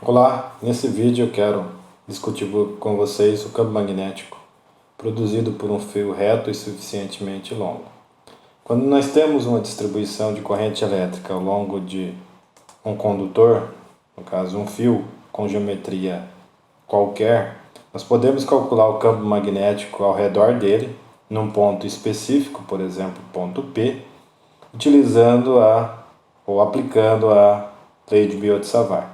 Olá, nesse vídeo eu quero discutir com vocês o campo magnético produzido por um fio reto e suficientemente longo. Quando nós temos uma distribuição de corrente elétrica ao longo de um condutor, no caso um fio com geometria qualquer, nós podemos calcular o campo magnético ao redor dele, num ponto específico, por exemplo, ponto P, utilizando ou aplicando a lei de Biot-Savart.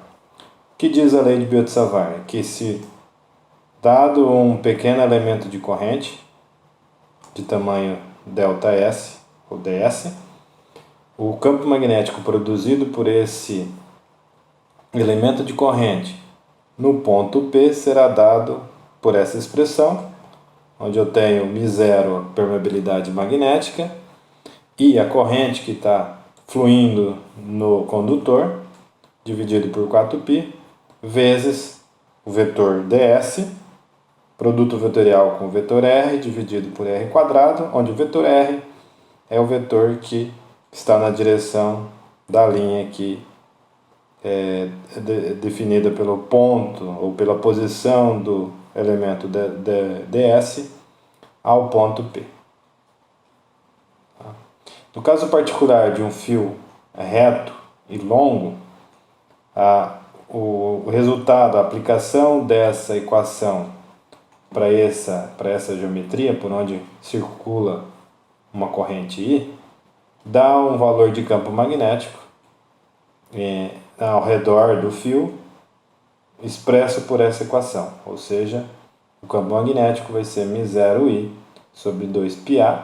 O que diz a lei de Biot-Savart? Que se dado um pequeno elemento de corrente de tamanho ΔS ou ds, o campo magnético produzido por esse elemento de corrente no ponto P será dado por essa expressão, onde eu tenho μ0 permeabilidade magnética e a corrente que está fluindo no condutor, dividido por 4π, vezes o vetor ds, produto vetorial com o vetor r, dividido por r quadrado, onde o vetor r é o vetor que está na direção da linha que é definida pelo ponto ou pela posição do elemento ds ao ponto P. No caso particular de um fio reto e longo, o resultado, a aplicação dessa equação para essa geometria, por onde circula uma corrente I, dá um valor de campo magnético ao redor do fio, expresso por essa equação, ou seja, o campo magnético vai ser μ0I sobre 2πa,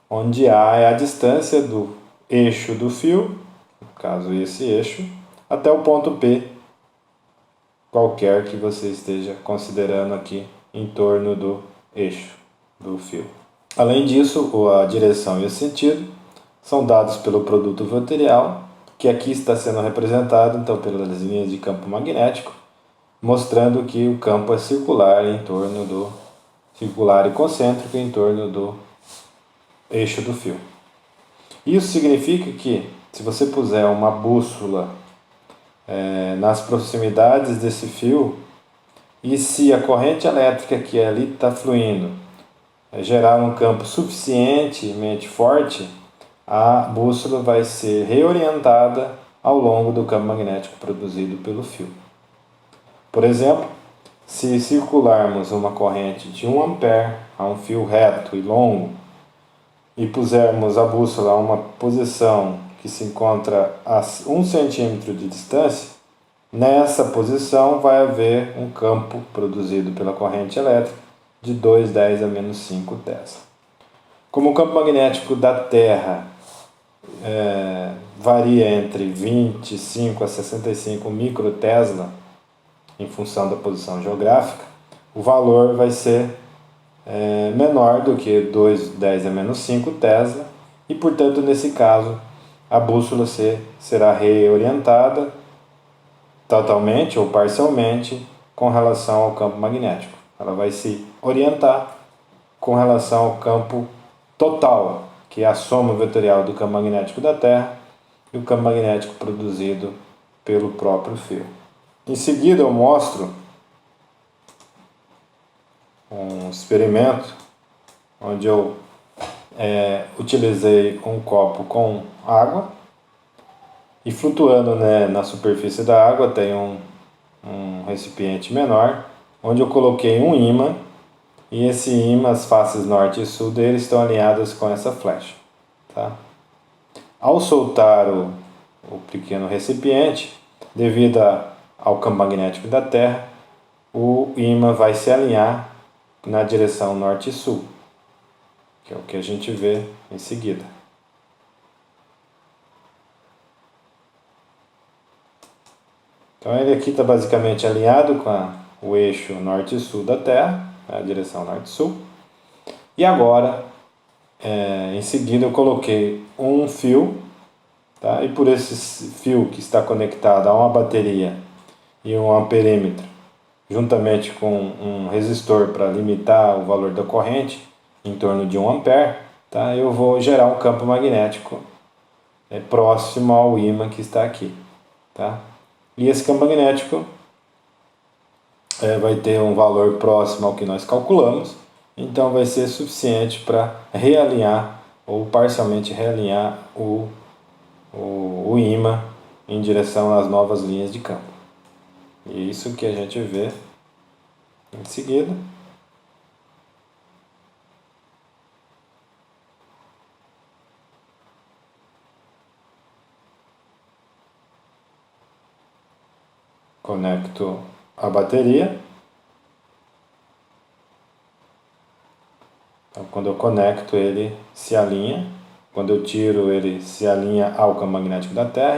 onde A é a distância do eixo do fio, no caso esse eixo, até o ponto P, qualquer que você esteja considerando aqui em torno do eixo do fio. Além disso, a direção e o sentido são dados pelo produto vetorial, que aqui está sendo representado então pelas linhas de campo magnético, mostrando que o campo é circular e concêntrico em torno do eixo do fio. Isso significa que, se você puser uma bússola nas proximidades desse fio, e se a corrente elétrica que ali está fluindo gerar um campo suficientemente forte, a bússola vai ser reorientada ao longo do campo magnético produzido pelo fio. Por exemplo, se circularmos uma corrente de 1 ampere a um fio reto e longo e pusermos a bússola a uma posição que se encontra a 1 centímetro de distância, nessa posição vai haver um campo produzido pela corrente elétrica de 2,10 a menos 5 Tesla. Como o campo magnético da Terra varia entre 25 a 65 microtesla em função da posição geográfica, o valor vai ser menor do que 2,10 a menos 5 Tesla e, portanto, nesse caso, a bússola será reorientada totalmente ou parcialmente com relação ao campo magnético. Ela vai se orientar com relação ao campo total, que é a soma vetorial do campo magnético da Terra e o campo magnético produzido pelo próprio fio. Em seguida eu mostro um experimento onde eu utilizei um copo com água e flutuando na superfície da água tem um recipiente menor, onde eu coloquei um ímã, e esse ímã, as faces norte e sul dele estão alinhadas com essa flecha. Tá? Ao soltar o pequeno recipiente, devido ao campo magnético da Terra, o ímã vai se alinhar na direção norte e sul, que é o que a gente vê em seguida. Então ele aqui está basicamente alinhado com o eixo norte e sul da Terra, a direção norte e sul. E agora, em seguida, eu coloquei um fio, tá? E por esse fio que está conectado a uma bateria e um amperímetro, juntamente com um resistor para limitar o valor da corrente em torno de 1 ampere, tá? Eu vou gerar um campo magnético próximo ao ímã que está aqui. Tá? E esse campo magnético vai ter um valor próximo ao que nós calculamos, então vai ser suficiente para realinhar ou parcialmente realinhar o ímã em direção às novas linhas de campo. E isso que a gente vê em seguida. Conecto a bateria. Então, quando eu conecto, ele se alinha. Quando eu tiro, ele se alinha ao campo magnético da Terra.